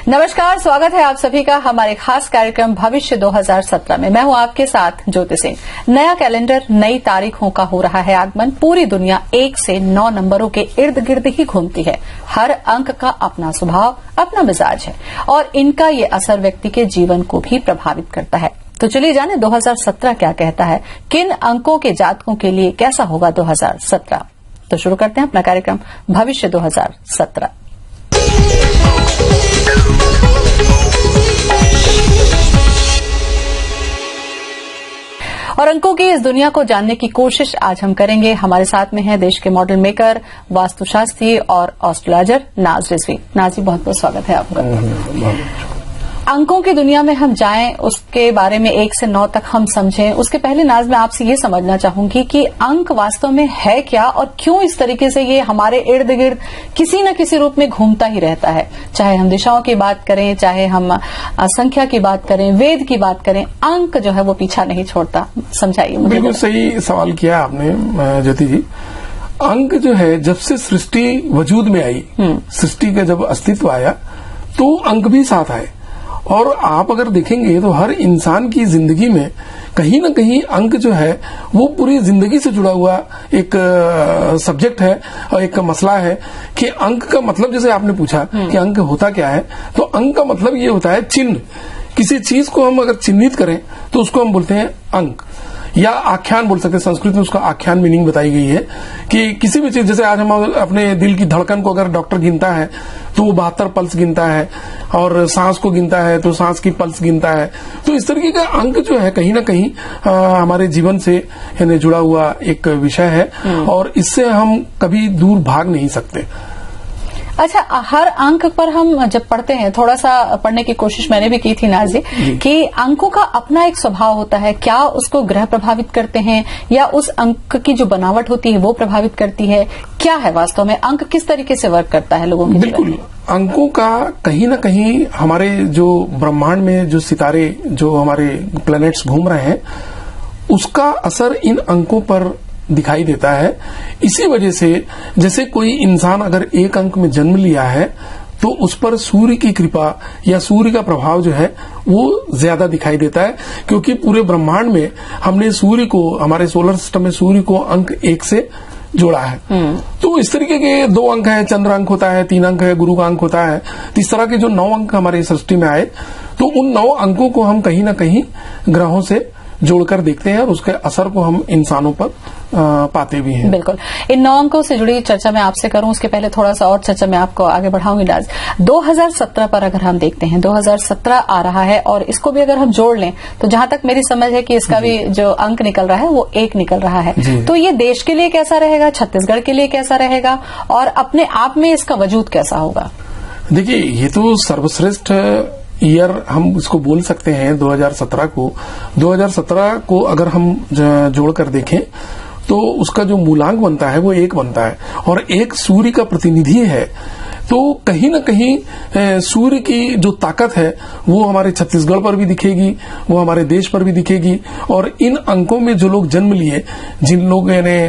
नमस्कार, स्वागत है आप सभी का हमारे खास कार्यक्रम भविष्य 2017 में। मैं हूं आपके साथ ज्योति सिंह। नया कैलेंडर, नई तारीखों का हो रहा है आगमन। पूरी दुनिया 1 से 9 नंबरों के इर्द गिर्द ही घूमती है। हर अंक का अपना स्वभाव, अपना मिजाज है और इनका ये असर व्यक्ति के जीवन को भी प्रभावित करता है। तो चलिए जाने 2017 क्या कहता है, किन अंकों के जातकों के लिए कैसा होगा 2017। तो शुरू करते हैं अपना कार्यक्रम भविष्य 2017। और अंकों की इस दुनिया को जानने की कोशिश आज हम करेंगे। हमारे साथ में है देश के मॉडल मेकर, वास्तुशास्त्री और एस्ट्रोलॉजर नाज रिजवी। नाज जी, बहुत बहुत स्वागत है आपका। अंकों की दुनिया में हम जाएं, उसके बारे में 1 से 9 तक हम समझें। उसके पहले नाज, मैं आपसे ये समझना चाहूंगी कि अंक वास्तव में है क्या और क्यों इस तरीके से ये हमारे इर्द गिर्द किसी न किसी रूप में घूमता ही रहता है। चाहे हम दिशाओं की बात करें, चाहे हम संख्या की बात करें, वेद की बात करें, अंक जो है वो पीछा नहीं छोड़ता। समझाइए मुझे। बिल्कुल सही सवाल किया आपने ज्योति जी। अंक जो है, जब से सृष्टि वजूद में आई, सृष्टि का जब अस्तित्व आया तो अंक भी साथ आए। और आप अगर देखेंगे तो हर इंसान की जिंदगी में कहीं न कहीं अंक जो है वो पूरी जिंदगी से जुड़ा हुआ एक सब्जेक्ट है और एक मसला है कि अंक का मतलब, जैसे आपने पूछा कि अंक होता क्या है, तो अंक का मतलब ये होता है चिन्ह। किसी चीज को हम अगर चिन्हित करें तो उसको हम बोलते हैं अंक, या आख्यान बोल सकते हैं। संस्कृत में उसका आख्यान मीनिंग बताई गई है कि किसी भी चीज, जैसे आज हम अपने दिल की धड़कन को अगर डॉक्टर गिनता है तो वो 72 पल्स गिनता है, और सांस को गिनता है तो सांस की पल्स गिनता है। तो इस तरीके का अंक जो है कहीं ना कहीं हमारे जीवन से जुड़ा हुआ एक विषय है और इससे हम कभी दूर भाग नहीं सकते। अच्छा, हर अंक पर हम जब पढ़ते हैं, थोड़ा सा पढ़ने की कोशिश मैंने भी की थी नाज जी, कि अंकों का अपना एक स्वभाव होता है। क्या उसको ग्रह प्रभावित करते हैं या उस अंक की जो बनावट होती है वो प्रभावित करती है? क्या है वास्तव में अंक, किस तरीके से वर्क करता है लोगों के? बिल्कुल, अंकों का कहीं ना कहीं हमारे जो ब्रह्मांड में जो सितारे, जो हमारे प्लैनेट्स घूम रहे हैं, उसका असर इन अंकों पर दिखाई देता है। इसी वजह से जैसे कोई इंसान अगर एक अंक में जन्म लिया है तो उस पर सूर्य की कृपा या सूर्य का प्रभाव जो है वो ज्यादा दिखाई देता है, क्योंकि पूरे ब्रह्मांड में हमने सूर्य को, हमारे सोलर सिस्टम में सूर्य को अंक 1 से जोड़ा है। तो इस तरीके के 2 अंक है, चंद्र अंक होता है, 3 अंक है, गुरु का अंक होता है। तो इस तरह के जो 9 अंक हमारी सृष्टि में आए, तो उन 9 अंकों को हम कहीं ना कहीं ग्रहों से जोड़कर देखते हैं और उसके असर को हम इंसानों पर पाते भी हैं। बिल्कुल, इन 9 अंकों से जुड़ी चर्चा मैं आपसे करूं, उसके पहले थोड़ा सा और चर्चा मैं आपको आगे बढ़ाऊंगी। नाज, 2017 पर अगर हम देखते हैं, 2017 आ रहा है और इसको भी अगर हम जोड़ लें तो जहां तक मेरी समझ है कि इसका भी जो अंक निकल रहा है वो 1 निकल रहा है। तो ये देश के लिए कैसा रहेगा, छत्तीसगढ़ के लिए कैसा रहेगा और अपने आप में इसका वजूद कैसा होगा? देखिए, ये तो सर्वश्रेष्ठ ईयर हम इसको बोल सकते हैं 2017 को। 2017 को अगर हम जोड़कर देखें तो उसका जो मूलांक बनता है वो 1 बनता है, और 1 सूर्य का प्रतिनिधि है। तो कहीं न कहीं सूर्य की जो ताकत है वो हमारे छत्तीसगढ़ पर भी दिखेगी, वो हमारे देश पर भी दिखेगी। और इन अंकों में जो लोग जन्म लिए, जिन लोग यानी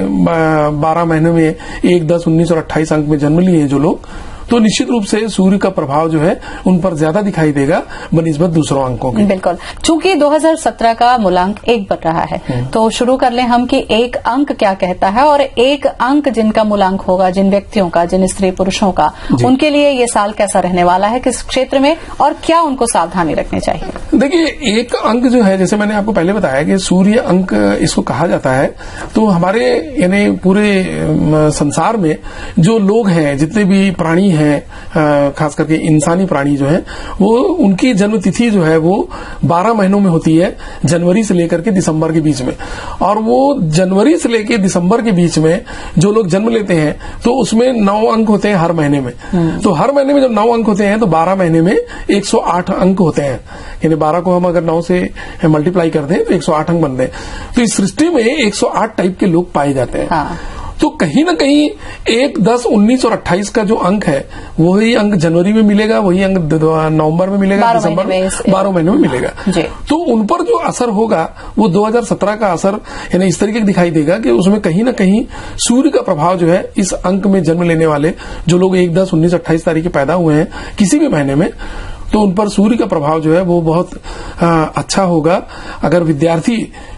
12 महीनों में 1, 10, 19 और 28 अंक में जन्म लिए हैं जो लोग, तो निश्चित रूप से सूर्य का प्रभाव जो है उन पर ज्यादा दिखाई देगा बनिस्बत दूसरों अंकों के। बिल्कुल, चूंकि 2017 का मूलांक 1 बन रहा है तो शुरू कर लें हम कि 1 अंक क्या कहता है, और 1 अंक जिनका मूलांक होगा, जिन व्यक्तियों का, जिन स्त्री पुरुषों का, उनके लिए ये साल कैसा रहने वाला है, किस क्षेत्र में, और क्या उनको सावधानी रखनी चाहिए? देखिए, 1 अंक जो है, जैसे मैंने आपको पहले बताया कि सूर्य अंक इसको कहा जाता है। तो हमारे यानी पूरे संसार में जो लोग हैं, जितने भी प्राणी हैं, खास करके इंसानी प्राणी जो है, वो उनकी जन्म तिथि जो है वो 12 महीनों में होती है, जनवरी से लेकर के दिसंबर के बीच में। और वो जनवरी से लेकर दिसंबर के बीच में जो लोग जन्म लेते हैं तो उसमें 9 अंक होते हैं हर महीने में। तो हर महीने में जब 9 अंक होते हैं तो 12 महीने में 108 अंक होते हैं। यानी 12 को हम अगर 9 से मल्टीप्लाई कर दें तो 108 अंक बनते हैं। तो इस सृष्टि में 108 टाइप के लोग पाए जाते हैं। तो कहीं ना कहीं 1, 10, 19 और 28 का जो अंक है वही अंक जनवरी में मिलेगा, वही अंक नवंबर में मिलेगा, दिसंबर में, 12 महीनों में मिलेगा। तो उन पर जो असर होगा वो 2017 का असर यानी इस तरीके का दिखाई देगा कि उसमें कहीं ना कहीं सूर्य का प्रभाव जो है इस अंक में जन्म लेने वाले जो लोग 1, 10, 19, 28 तारीख के पैदा हुए हैं किसी भी महीने में, तो उन पर सूर्य का प्रभाव जो है वो बहुत अच्छा होगा। अगर विद्यार्थी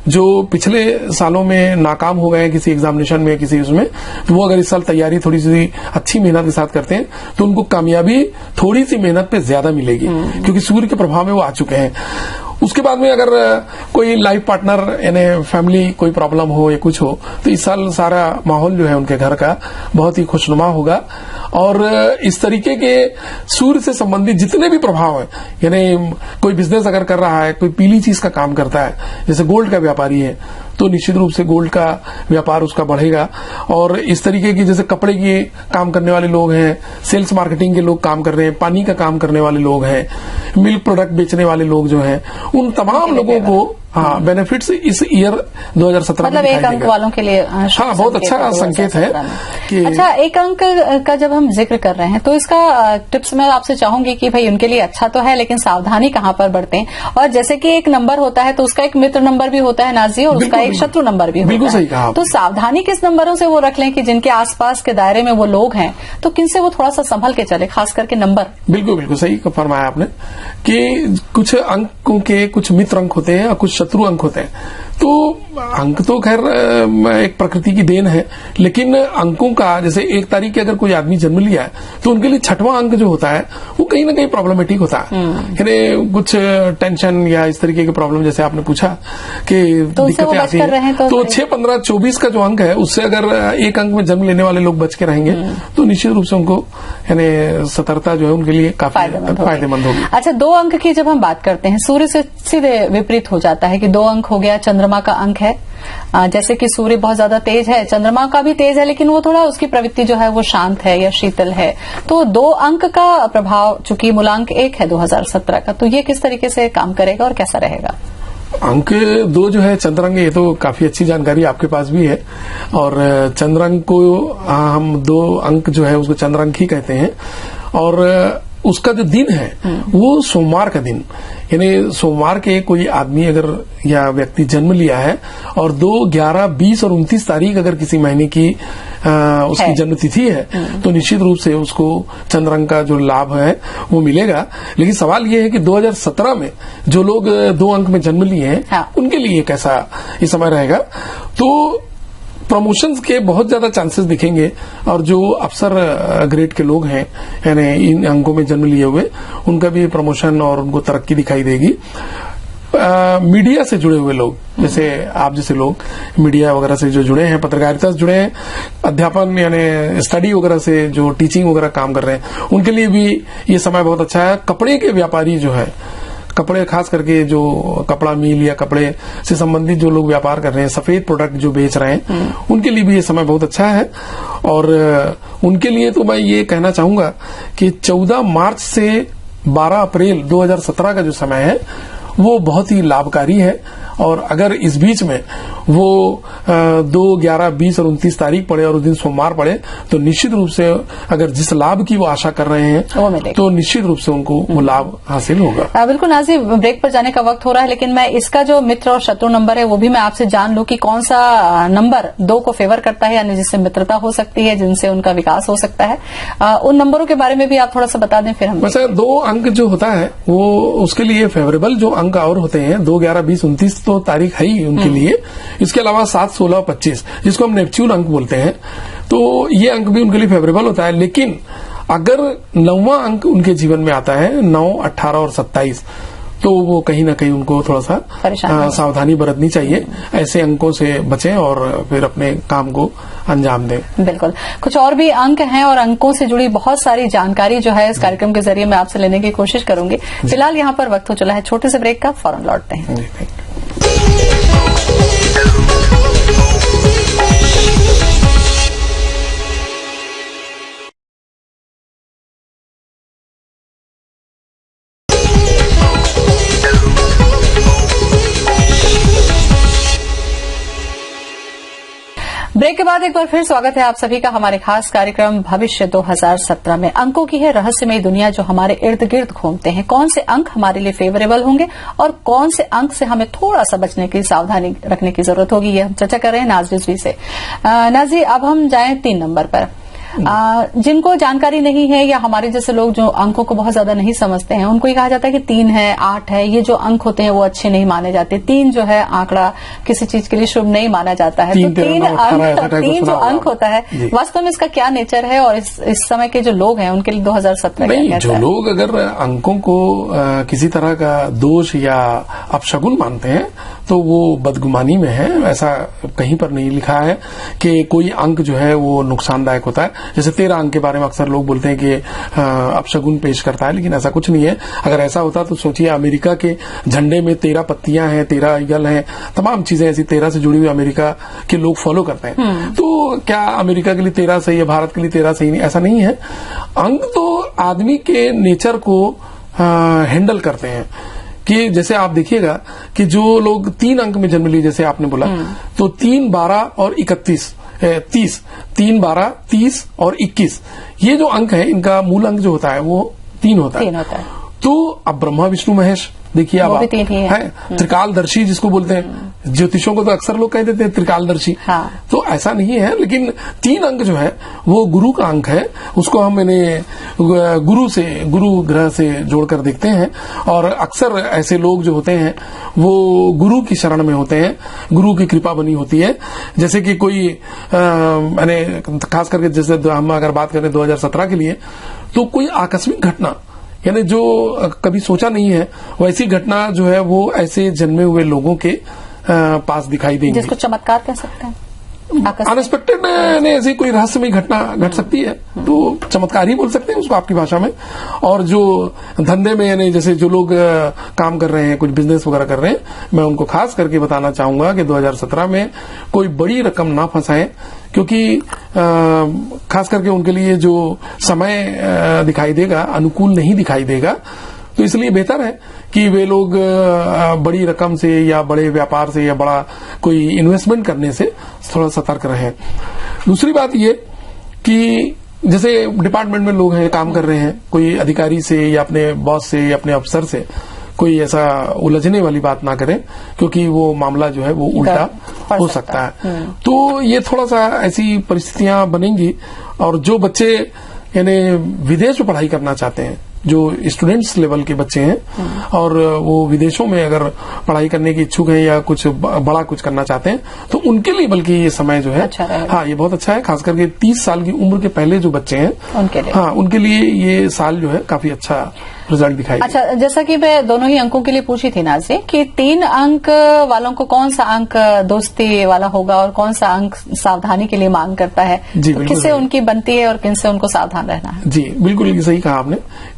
जो पिछले सालों में नाकाम हो गए हैं किसी एग्जामिनेशन में, किसी उसमें, तो वो अगर इस साल तैयारी थोड़ी सी अच्छी मेहनत के साथ करते हैं तो उनको कामयाबी थोड़ी सी मेहनत पे ज्यादा मिलेगी, क्योंकि सूर्य के प्रभाव में वो आ चुके हैं। उसके बाद में अगर कोई लाइफ पार्टनर यानी फैमिली कोई प्रॉब्लम हो या कुछ हो, तो इस साल सारा माहौल जो है उनके घर का बहुत ही खुशनुमा होगा। और इस तरीके के सूर्य से संबंधित जितने भी प्रभाव है, यानी कोई बिजनेस अगर कर रहा है, कोई पीली चीज का काम करता है, जैसे गोल्ड का व्यापारी है, तो निश्चित रूप से गोल्ड का व्यापार उसका बढ़ेगा। और इस तरीके की जैसे कपड़े के काम करने वाले लोग हैं, सेल्स मार्केटिंग के लोग काम कर रहे हैं, पानी का काम करने वाले लोग हैं, मिल्क प्रोडक्ट बेचने वाले लोग जो हैं, उन तमाम लोगों को बेनिफिट्स इस ईयर 2017 मतलब एक अंक वालों के लिए बहुत अच्छा संकेत है कि अच्छा, एक अंक का जब हम जिक्र कर रहे हैं तो इसका टिप्स मैं आपसे चाहूंगी कि भाई उनके लिए अच्छा तो है, लेकिन सावधानी कहाँ पर बरतें। और जैसे कि एक नंबर होता है तो उसका एक मित्र नंबर भी होता है नाजी, और उसका एक शत्रु नंबर भी होता है। सही कहा। तो सावधानी किस नंबरों से वो रख लें कि जिनके आसपास के दायरे में वो लोग हैं, तो किनसे वो थोड़ा सा संभल के चले, खास करके नंबर। बिल्कुल सही फरमाया आपने कि कुछ अंकों के कुछ मित्र अंक होते हैं और कुछ शत्रु अंक होते हैं। तो अंक तो खैर एक प्रकृति की देन है, लेकिन अंकों का जैसे 1 तारीख के अगर कोई आदमी जन्म लिया है तो उनके लिए 6वां अंक जो होता है वो कहीं ना कहीं प्रॉब्लमेटिक होता है। यानी कुछ टेंशन या इस तरीके के प्रॉब्लम, जैसे आपने पूछा कि तो दिक्कतें आती हैं, तो 6, 15, 24 का जो अंक है उससे अगर 1 अंक में जन्म लेने वाले लोग बच के रहेंगे तो निश्चित रूप से उनको यानी सतर्कता जो है उनके लिए काफी फायदेमंद होगी। अच्छा, 2 अंक की जब हम बात करते हैं, सूर्य से सीधे विपरीत हो जाता है कि 2 अंक हो गया, चंद्रमा का अंक है। जैसे कि सूर्य बहुत ज्यादा तेज है, चंद्रमा का भी तेज है, लेकिन वो थोड़ा उसकी प्रवृत्ति जो है वो शांत है या शीतल है। तो 2 अंक का प्रभाव, चूंकि मूलांक 1 है 2017 का, तो ये किस तरीके से काम करेगा और कैसा रहेगा? अंक 2 जो है चंद्रांक, ये तो काफी अच्छी जानकारी आपके पास भी है। और चंद्रांक को हम 2 अंक जो है उसको चंद्रांक ही कहते हैं। और उसका जो दिन है वो सोमवार का दिन, यानी सोमवार के कोई आदमी अगर या व्यक्ति जन्म लिया है और 2, 11, 20 और 29 तारीख अगर किसी महीने की उसकी जन्म तिथि है तो निश्चित रूप से उसको चंद्रांक का जो लाभ है वो मिलेगा। लेकिन सवाल ये है कि 2017 में जो लोग 2 अंक में जन्म लिए हैं उनके लिए कैसा ये समय रहेगा। तो प्रमोशंस के बहुत ज्यादा चांसेस दिखेंगे, और जो अफसर ग्रेड के लोग हैं यानी इन अंकों में जन्म लिए हुए, उनका भी प्रमोशन और उनको तरक्की दिखाई देगी। मीडिया से जुड़े हुए लोग, जैसे आप जैसे लोग मीडिया वगैरह से जो जुड़े हैं, पत्रकारिता से जुड़े हैं, अध्यापन यानी स्टडी वगैरह से जो टीचिंग वगैरह काम कर रहे हैं, उनके लिए भी ये समय बहुत अच्छा है। कपड़े के व्यापारी जो है, कपड़े खास करके जो कपड़ा मिल या कपड़े से संबंधित जो लोग व्यापार कर रहे हैं, सफेद प्रोडक्ट जो बेच रहे हैं, उनके लिए भी ये समय बहुत अच्छा है। और उनके लिए तो मैं ये कहना चाहूंगा कि 14 मार्च से 12 अप्रैल 2017 का जो समय है वो बहुत ही लाभकारी है। और अगर इस बीच में वो 2, 11, 20 और 29 तारीख पड़े और उस दिन सोमवार पड़े तो निश्चित रूप से अगर जिस लाभ की वो आशा कर रहे हैं तो निश्चित रूप से उनको वो लाभ हासिल होगा। बिल्कुल नाजी, ब्रेक पर जाने का वक्त हो रहा है, लेकिन मैं इसका जो मित्र और शत्रु नंबर है वो भी मैं आपसे जान लूं कि कौन सा नंबर 2 को फेवर करता है, यानी जिससे मित्रता हो सकती है, जिनसे उनका विकास हो सकता है। उन नंबरों के बारे में भी आप थोड़ा सा बता दें, फिर हम। वैसे 2 अंक जो होता है वो उसके लिए फेवरेबल जो अंक और होते हैं 2, 11, 20, 29 तो तारीख है ही उनके लिए। इसके अलावा 7, 16, 25 जिसको हम नेपच्यून अंक बोलते हैं, तो ये अंक भी उनके लिए फेवरेबल होता है। लेकिन अगर 9वां अंक उनके जीवन में आता है, 9, 18 और 27, तो वो कहीं ना कहीं उनको थोड़ा सा सावधानी बरतनी चाहिए। ऐसे अंकों से बचें और फिर अपने काम को अंजाम दें। बिल्कुल, कुछ और भी अंक हैं और अंकों से जुड़ी बहुत सारी जानकारी जो है इस कार्यक्रम के जरिए मैं आपसे लेने की कोशिश करूंगी। फिलहाल यहाँ पर वक्त हो चला है छोटे से ब्रेक का, फौरन लौटते हैं। ब्रेक के बाद एक बार फिर स्वागत है आप सभी का हमारे खास कार्यक्रम भविष्य 2017 में। अंकों की है रहस्यमय दुनिया जो हमारे इर्द गिर्द घूमते हैं। कौन से अंक हमारे लिए फेवरेबल होंगे और कौन से अंक से हमें थोड़ा सा बचने की, सावधानी रखने की जरूरत होगी, ये हम चर्चा कर रहे हैं नाज रिजवी से। नाजी, अब हम जाएं 3 नंबर पर। जिनको जानकारी नहीं है या हमारे जैसे लोग जो अंकों को बहुत ज्यादा नहीं समझते हैं, उनको ये कहा जाता है कि 3 है, 8 है, ये जो अंक होते हैं वो अच्छे नहीं माने जाते। 3 जो है आंकड़ा किसी चीज के लिए शुभ नहीं माना जाता है। तो 3 जो अंक होता है, वास्तव में इसका क्या नेचर है और इस समय के जो लोग हैं उनके लिए 2017 क्या कहता है? जो लोग अगर अंकों को किसी तरह का दोष या अपशगुन मानते हैं तो वो बदगुमानी में है। ऐसा कहीं पर नहीं लिखा है कि कोई अंक जो है वो नुकसानदायक होता है। जैसे 13 अंक के बारे में अक्सर लोग बोलते हैं कि अपशगुन पेश करता है, लेकिन ऐसा कुछ नहीं है। अगर ऐसा होता तो सोचिए, अमेरिका के झंडे में 13 पत्तियां हैं, 13 ईगल हैं, तमाम चीजें ऐसी 13 से जुड़ी हुई अमेरिका के लोग फॉलो करते हैं। तो क्या अमेरिका के लिए 13 सही है, भारत के लिए 13 सही नहीं? ऐसा नहीं है। अंक तो आदमी के नेचर को हैंडल करते हैं कि जैसे आप देखिएगा कि जो लोग 3 अंक में जन्म लिए, जैसे आपने बोला, तो 3, 12 और 31, 30, 3, 12, 30 और 21, ये जो अंक है इनका मूल अंक जो होता है वो 3 होता है। तो अब ब्रह्मा विष्णु महेश देखिए, अब आप है त्रिकालदर्शी जिसको बोलते हैं। ज्योतिषों को तो अक्सर लोग कह देते हैं त्रिकालदर्शी। हाँ। तो ऐसा नहीं है, लेकिन 3 अंक जो है वो गुरु का अंक है। उसको हम गुरु ग्रह से जोड़कर देखते हैं। और अक्सर ऐसे लोग जो होते हैं वो गुरु की शरण में होते हैं, गुरु की कृपा बनी होती है। जैसे कि कोई मैंने खास करके जैसे हम अगर बात करें 2017 के लिए, तो कोई आकस्मिक घटना, यानी जो कभी सोचा नहीं है, वैसी घटना जो है वो ऐसे जन्मे हुए लोगों के पास दिखाई देंगी, जिसको चमत्कार कह सकते हैं। अनएक्सपेक्टेड ऐसी कोई रहस्यमय घटना घट सकती है, तो चमत्कार ही बोल सकते हैं उसको आपकी भाषा में। और जो धंधे में, यानी जैसे जो लोग काम कर रहे हैं, कुछ बिजनेस वगैरह कर रहे हैं, मैं उनको खास करके बताना चाहूंगा कि 2017 में कोई बड़ी रकम ना फंसाएं, क्योंकि खास करके उनके लिए जो समय दिखाई देगा अनुकूल नहीं दिखाई देगा। तो इसलिए बेहतर है कि वे लोग बड़ी रकम से या बड़े व्यापार से या बड़ा कोई इन्वेस्टमेंट करने से थोड़ा सतर्क रहें। दूसरी बात ये कि जैसे डिपार्टमेंट में लोग हैं, काम कर रहे हैं, कोई अधिकारी से या अपने बॉस से या अपने अफसर से कोई ऐसा उलझने वाली बात ना करें, क्योंकि वो मामला जो है वो उल्टा हो सकता है। तो ये थोड़ा सा ऐसी परिस्थितियां बनेंगी। और जो बच्चे यानी विदेश में पढ़ाई करना चाहते हैं, जो स्टूडेंट्स लेवल के बच्चे हैं और वो विदेशों में अगर पढ़ाई करने की इच्छुक हैं या कुछ बड़ा कुछ करना चाहते हैं, तो उनके लिए बल्कि ये समय जो है अच्छा हाँ ये बहुत अच्छा है। खास करके 30 साल की उम्र के पहले जो बच्चे हैं उनके लिए ये साल जो है काफी अच्छा रिजल्ट दिखाई। अच्छा, जैसा कि मैं दोनों ही अंकों के लिए पूछी थी नाज़ी कि 3 अंक वालों को कौन सा अंक दोस्ती वाला होगा और कौन सा अंक सावधानी के लिए मांग करता है, तो किससे उनकी बनती है और किनसे उनको सावधान रहना है? जी बिल्कुल सही कहा आपने।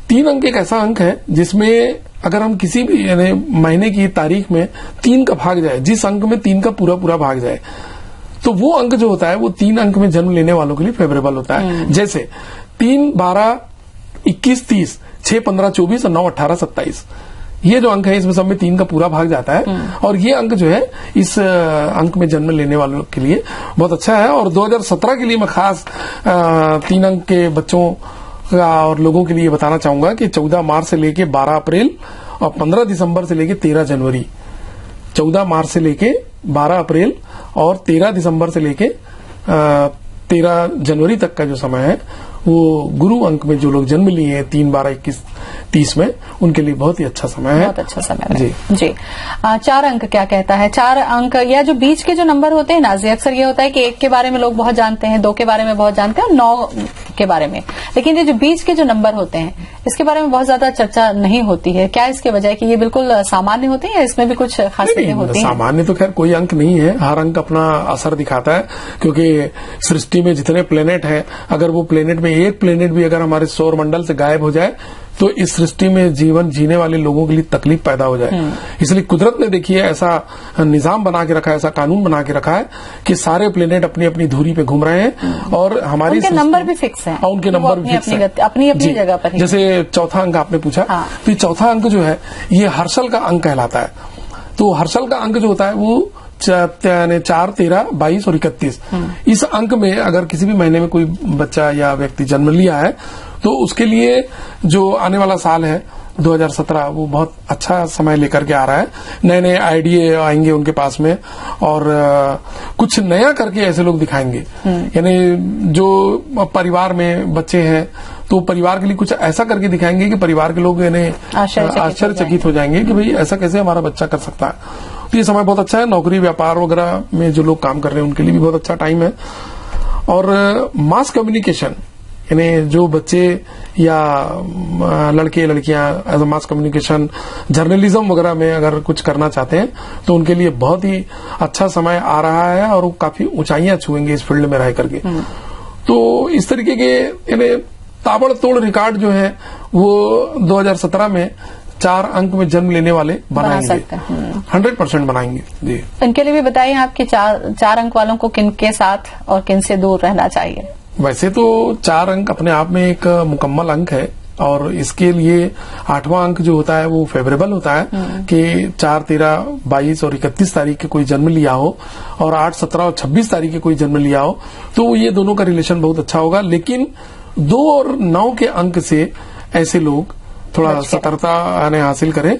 3 अंक एक ऐसा अंक है जिसमें अगर हम किसी भी यानी महीने की तारीख में 3 का भाग जाए, जिस अंक में 3 का पूरा भाग जाए, तो वो अंक जो होता है वो 3 अंक में जन्म लेने वालों के लिए फेवरेबल होता है। जैसे 3, 12, 21, 30, 6, 15, 24 और 9, 18, 27, ये जो अंक है इसमें सब में 3 का पूरा भाग जाता है। और ये अंक जो है इस अंक में जन्म लेने वालों के लिए बहुत अच्छा है। और 2017 के लिए मैं खास 3 अंक के बच्चों और लोगों के लिए बताना चाहूंगा कि 14 मार्च से लेके 12 अप्रैल और 15 दिसंबर से लेके 13 जनवरी, 14 मार्च से लेके 12 अप्रैल और 13 दिसंबर से लेके 13 जनवरी तक का जो समय है वो गुरु अंक में जो लोग जन्म लिए हैं 3, 12, 21, 30 में, उनके लिए बहुत ही अच्छा समय है। बहुत अच्छा समय है जी। 4 अंक क्या कहता है? 4 अंक या जो बीच के जो नंबर होते हैं नाज़ी, अक्सर ये होता है कि 1 के बारे में लोग बहुत जानते हैं, 2 के बारे में बहुत जानते हैं और 9 के बारे में, लेकिन ये जो बीच के जो नंबर होते हैं इसके बारे में बहुत ज्यादा चर्चा नहीं होती है। क्या इसके वजह कि ये बिल्कुल सामान्य होते हैं या इसमें भी कुछ खासियतें होती हैं? सामान्य तो खैर कोई अंक नहीं है, हर अंक अपना असर दिखाता है, क्योंकि सृष्टि में जितने प्लेनेट हैं, अगर वो प्लेनेट में एक प्लेनेट भी अगर हमारे सौर मंडल से गायब हो जाए तो इस सृष्टि में जीवन जीने वाले लोगों के लिए तकलीफ पैदा हो जाए। इसलिए कुदरत ने देखिए ऐसा निजाम बना के रखा है, ऐसा कानून बना के रखा है कि सारे प्लेनेट अपनी अपनी धुरी पे घूम रहे हैं और हमारी उनके नंबर भी फिक्स हैं। उनके नंबर भी फिक्स है, अपनी अपनी जगह पर। जैसे चौथा अंक आपने पूछा, तो चौथा अंक जो है ये हर्षल का अंक कहलाता है। तो हर्षल का अंक जो होता है वो यानी 4, 13, 22 और 31 इस अंक में अगर किसी भी महीने में कोई बच्चा या व्यक्ति जन्म लिया है तो उसके लिए जो आने वाला साल है 2017 वो बहुत अच्छा समय लेकर के आ रहा है। नए नए आइडिया आएंगे उनके पास में और कुछ नया करके ऐसे लोग दिखाएंगे। यानी जो परिवार में बच्चे हैं तो परिवार के लिए कुछ ऐसा करके दिखाएंगे कि परिवार के लोग यानी आश्चर्यचकित हो जाएंगे कि भाई ऐसा कैसे हमारा बच्चा कर सकता है। तो ये समय बहुत अच्छा है। नौकरी व्यापार वगैरह में जो लोग काम कर रहे हैं उनके लिए भी बहुत अच्छा टाइम है। और मास कम्युनिकेशन यानी जो बच्चे या लड़के लड़कियां as a mass communication journalism वगैरह में अगर कुछ करना चाहते हैं तो उनके लिए बहुत ही अच्छा समय आ रहा है और वो काफी ऊंचाइयां छुएंगे इस फील्ड में रह करके। तो इस तरीके के यानी ताबड़तोड़ रिकॉर्ड जो है वो 2017 में 4 अंक में जन्म लेने वाले बनाएंगे, 100% बनाएंगे जी। इनके लिए भी बताइए आपके 4 अंक वालों को किन के साथ और किन से दूर रहना चाहिए। वैसे तो 4 अंक अपने आप में एक मुकम्मल अंक है और इसके लिए 8वां अंक जो होता है वो फेवरेबल होता है कि 4, 13, 22 और 31 तारीख के कोई जन्म लिया हो और 8, 17 और 26 तारीख के कोई जन्म लिया हो तो ये दोनों का रिलेशन बहुत अच्छा होगा। लेकिन 2 और 9 के अंक से ऐसे लोग थोड़ा सतर्कता हासिल करें,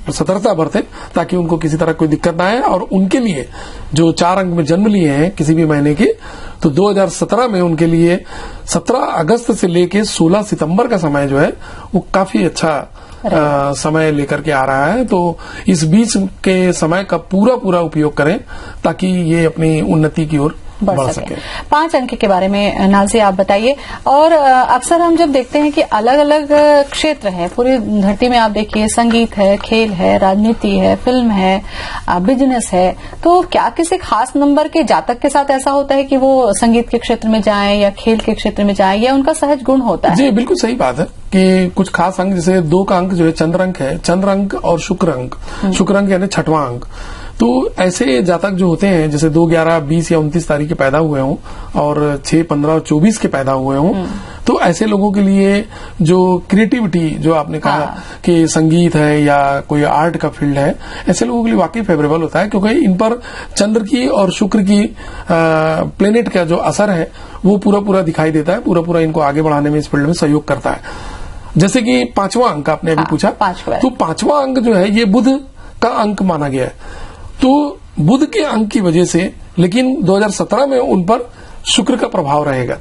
सतर्कता बरतें ताकि उनको किसी तरह कोई दिक्कत ना आए। और उनके लिए जो 4 अंक में जन्म लिए हैं किसी भी महीने के तो 2017 में उनके लिए 17 अगस्त से लेके 16 सितंबर का समय जो है वो काफी अच्छा समय लेकर के आ रहा है। तो इस बीच के समय का पूरा उपयोग करें ताकि ये अपनी उन्नति की ओर बढ़ सके। 5 अंक के बारे में नाज़ी आप बताइए। और अक्सर हम जब देखते हैं कि अलग अलग क्षेत्र है पूरी धरती में, आप देखिए संगीत है, खेल है, राजनीति है, फिल्म है, बिजनेस है, तो क्या किसी खास नंबर के जातक के साथ ऐसा होता है कि वो संगीत के क्षेत्र में जाएं या खेल के क्षेत्र में जाएं या उनका सहज गुण होता है? जी बिल्कुल सही बात है कि कुछ खास अंक जैसे 2 का अंक जो है चंद्र अंक है, चंद्र अंक और शुक्र अंक यानी 6वां अंक। तो ऐसे जातक जो होते हैं जैसे 2, 11, 20 या 29 तारीख के पैदा हुए हों और 6, 15 और 24 के पैदा हुए हों तो ऐसे लोगों के लिए जो क्रिएटिविटी जो आपने कहा कि संगीत है या कोई आर्ट का फील्ड है ऐसे लोगों के लिए वाकई फेवरेबल होता है क्योंकि इन पर चंद्र की और शुक्र की प्लेनेट का जो असर है वो पूरा दिखाई देता है, पूरा इनको आगे बढ़ाने में इस फील्ड में सहयोग करता है। जैसे कि 5वां अंक आपने अभी पूछा, तो 5वां अंक जो है ये बुध का अंक माना गया है। तो बुध के अंक की वजह से लेकिन 2017 में उन पर शुक्र का प्रभाव रहेगा।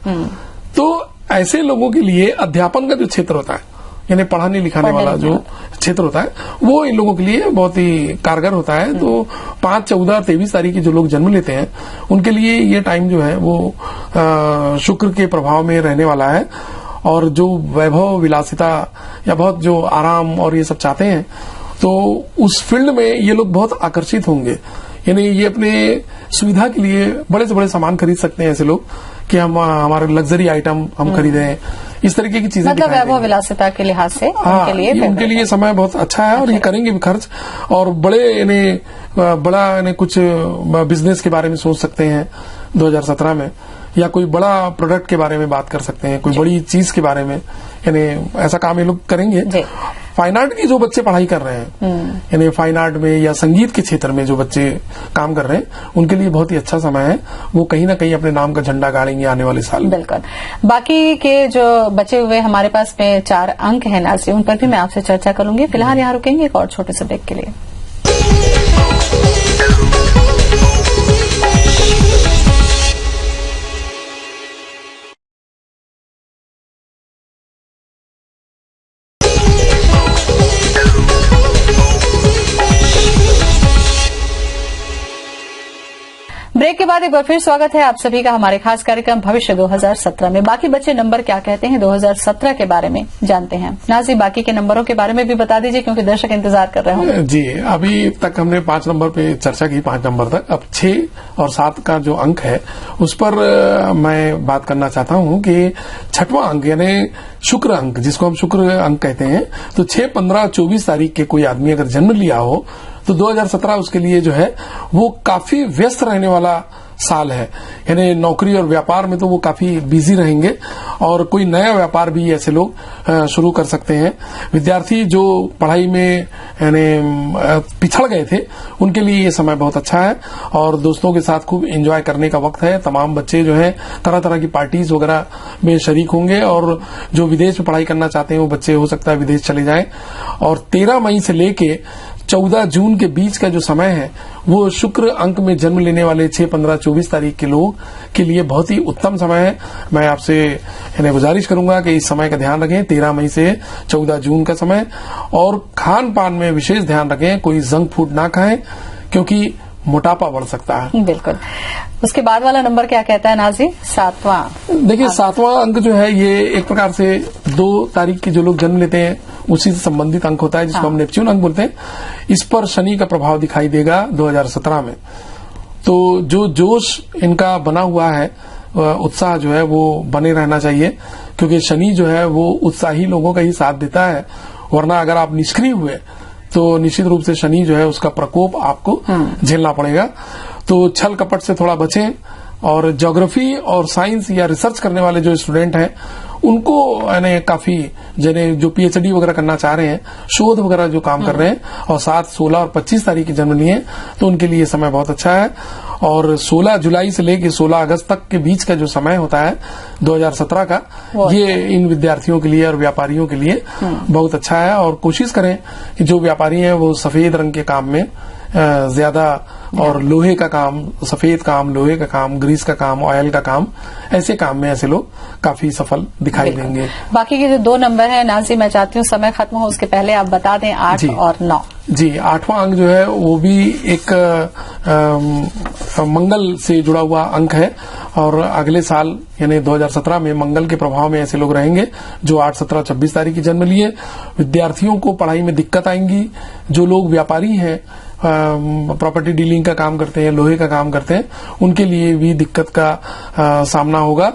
तो ऐसे लोगों के लिए अध्यापन का जो क्षेत्र होता है यानी पढ़ाने लिखाने वाला जो क्षेत्र होता है वो इन लोगों के लिए बहुत ही कारगर होता है। तो 5, 14 और 23 तारीख के जो लोग जन्म लेते हैं उनके लिए ये टाइम जो है वो शुक्र के प्रभाव में रहने वाला है। और जो वैभव विलासिता या बहुत जो आराम और ये सब चाहते हैं तो उस फील्ड में ये लोग बहुत आकर्षित होंगे। यानी ये अपने सुविधा के लिए बड़े से बड़े सामान खरीद सकते हैं ऐसे लोग कि हम हमारे लग्जरी आइटम हम खरीदें, इस तरीके की चीजें मतलब वैभव विलासिता के लिहाज से उनके लिए समय बहुत अच्छा है और ये करेंगे भी खर्च और बड़ा कुछ बिजनेस के बारे में सोच सकते हैं 2017 में या कोई बड़ा प्रोडक्ट के बारे में बात कर सकते हैं, कोई बड़ी चीज के बारे में, यानी ऐसा काम ये लोग करेंगे। फाइन आर्ट की जो बच्चे पढ़ाई कर रहे हैं यानी फाइन आर्ट में या संगीत के क्षेत्र में जो बच्चे काम कर रहे हैं उनके लिए बहुत ही अच्छा समय है, वो कहीं ना कहीं अपने नाम का झंडा गाड़ेंगे आने वाले साल। बिल्कुल। बाकी के जो बचे हुए हमारे पास में 4 अंक है नाज़ी, उन पर भी मैं आपसे चर्चा करूंगी। फिलहाल यहाँ रुकेंगे एक और छोटे से ब्रेक के लिए। ब्रेक के बाद एक बार फिर स्वागत है आप सभी का हमारे खास कार्यक्रम भविष्य 2017 में। बाकी बचे नंबर क्या कहते हैं 2017 के बारे में जानते हैं। नाज़ी बाकी के नंबरों के बारे में भी बता दीजिए क्योंकि दर्शक इंतजार कर रहे होंगे। जी अभी तक हमने 5 नंबर पे चर्चा की, 5 नंबर तक। अब 6 और 7 का जो अंक है उस पर मैं बात करना चाहता हूं कि 6वां अंक यानी शुक्र अंक जिसको हम शुक्र अंक कहते हैं, तो 6, 15 और 24 तारीख के कोई आदमी अगर जन्म लिया हो तो 2017 उसके लिए जो है वो काफी व्यस्त रहने वाला साल है। यानी नौकरी और व्यापार में तो वो काफी बिजी रहेंगे और कोई नया व्यापार भी ऐसे लोग शुरू कर सकते हैं। विद्यार्थी जो पढ़ाई में यानी पिछड़ गए थे उनके लिए ये समय बहुत अच्छा है और दोस्तों के साथ खूब एंजॉय करने का वक्त है। तमाम बच्चे जो हैं तरह तरह की पार्टीज वगैरह में शरीक होंगे और जो विदेश में पढ़ाई करना चाहते हैं वो बच्चे हो सकता है विदेश चले जाएं। और 13 मई से लेके 14 जून के बीच का जो समय है वो शुक्र अंक में जन्म लेने वाले 6, 15, 24 तारीख के लोग के लिए बहुत ही उत्तम समय है। मैं आपसे इन्हें गुजारिश करूंगा कि इस समय का ध्यान रखें, 13 मई से 14 जून का समय, और खान पान में विशेष ध्यान रखें, कोई जंक फूड ना खाएं क्योंकि मोटापा बढ़ सकता है। बिल्कुल। उसके बाद वाला नंबर क्या कहता है नाजी? 7वां। देखिए 7वां अंक जो है ये एक प्रकार से 2 तारीख के जो लोग जन्म लेते हैं उसी से संबंधित अंक होता है जिसको हम नेपच्यून अंक बोलते हैं। इस पर शनि का प्रभाव दिखाई देगा 2017 में। तो जो जोश इनका बना हुआ है, उत्साह जो है वो बने रहना चाहिए क्योंकि शनि जो है वो उत्साही लोगों का ही साथ देता है। वरना अगर आप निष्क्रिय हुए तो निश्चित रूप से शनि जो है उसका प्रकोप आपको झेलना पड़ेगा। तो छल कपट से थोड़ा बचें और ज्योग्राफी और साइंस या रिसर्च करने वाले जो स्टूडेंट हैं उनको यानी काफी जिन्हें जो पीएचडी वगैरह करना चाह रहे हैं, शोध वगैरह जो काम कर रहे हैं और 7, 16 और 25 तारीख के जन्म लिए तो उनके लिए समय बहुत अच्छा है। और 16 जुलाई से लेकर 16 अगस्त तक के बीच का जो समय होता है 2017 का, ये इन विद्यार्थियों के लिए और व्यापारियों के लिए बहुत अच्छा है। और कोशिश करें कि जो व्यापारी हैं वो सफेद रंग के काम में ज्यादा, और लोहे का काम, सफेद काम, लोहे का काम, ग्रीस का काम, ऑयल का काम, ऐसे काम में ऐसे लोग काफी सफल दिखाई देंगे। बाकी के जो 2 नंबर है नाजी, मैं चाहती हूँ समय खत्म हो उसके पहले आप बता दें 8 और 9। जी, 8वां अंक जो है वो भी एक मंगल से जुड़ा हुआ अंक है और अगले साल यानी 2017 में मंगल के प्रभाव में ऐसे लोग रहेंगे जो 8, 17, 26 तारीख की जन्म लिए। विद्यार्थियों को पढ़ाई में दिक्कत आएंगी। जो लोग व्यापारी हैं, प्रॉपर्टी डीलिंग का काम करते हैं, लोहे का काम करते हैं, उनके लिए भी दिक्कत का सामना होगा।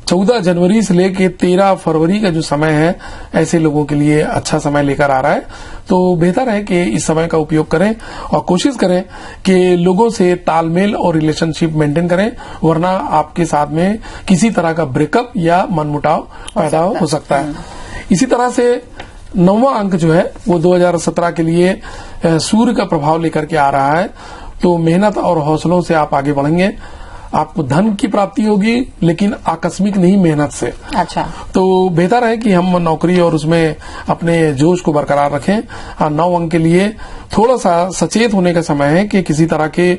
14 जनवरी से लेकर 13 फरवरी का जो समय है ऐसे लोगों के लिए अच्छा समय लेकर आ रहा है। तो बेहतर है कि इस समय का उपयोग करें और कोशिश करें कि लोगों से तालमेल और रिलेशनशिप मेंटेन करें, वरना आपके साथ में किसी तरह का ब्रेकअप या मनमुटाव पैदा हो सकता है। इसी तरह से 9वां अंक जो है वो 2017 के लिए सूर्य का प्रभाव लेकर के आ रहा है। तो मेहनत और हौसलों से आप आगे बढ़ेंगे। आपको धन की प्राप्ति होगी लेकिन आकस्मिक नहीं, मेहनत से। अच्छा, तो बेहतर है कि हम नौकरी और उसमें अपने जोश को बरकरार रखें। 9 अंक के लिए थोड़ा सा सचेत होने का समय है कि किसी तरह के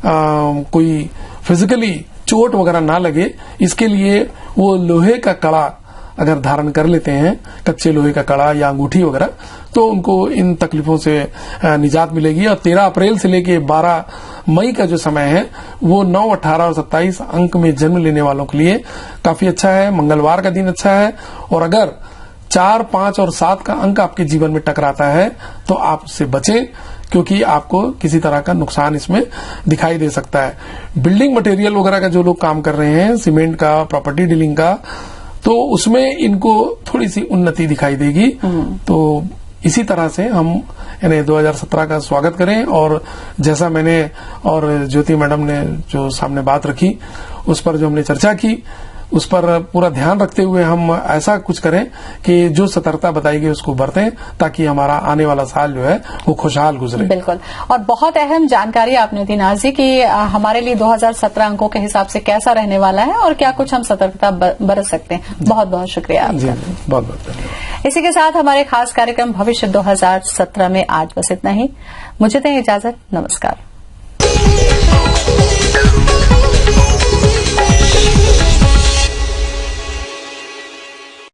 कोई फिजिकली चोट वगैरह ना लगे। इसके लिए वो लोहे का कड़ा अगर धारण कर लेते हैं, कच्चे लोहे का कड़ा या अंगूठी वगैरह, तो उनको इन तकलीफों से निजात मिलेगी। और 13 अप्रैल से लेके 12 मई का जो समय है वो 9, 18 और 27 अंक में जन्म लेने वालों के लिए काफी अच्छा है। मंगलवार का दिन अच्छा है। और अगर 4, 5 और 7 का अंक आपके जीवन में टकराता है तो आप उससे बचें क्योंकि आपको किसी तरह का नुकसान इसमें दिखाई दे सकता है। बिल्डिंग मटेरियल वगैरह का जो लोग काम कर रहे हैं, सीमेंट का, प्रॉपर्टी डीलिंग का, तो उसमें इनको थोड़ी सी उन्नति दिखाई देगी। तो इसी तरह से हम यानी 2017 का स्वागत करें। और जैसा मैंने और ज्योति मैडम ने जो सामने बात रखी उस पर जो हमने चर्चा की उस पर पूरा ध्यान रखते हुए हम ऐसा कुछ करें कि जो सतर्कता बताई गई उसको बरतें ताकि हमारा आने वाला साल जो है वो खुशहाल गुजरे। बिल्कुल। और बहुत अहम जानकारी आपने दी नाजी कि हमारे लिए 2017 अंकों के हिसाब से कैसा रहने वाला है और क्या कुछ हम सतर्कता बरत सकते हैं। बहुत बहुत शुक्रिया आपका। जी, बहुत बहुत धन्यवाद। इसी के साथ हमारे खास कार्यक्रम भविष्य 2017 में आज बस इतना ही। मुझे दें इजाजत। नमस्कार।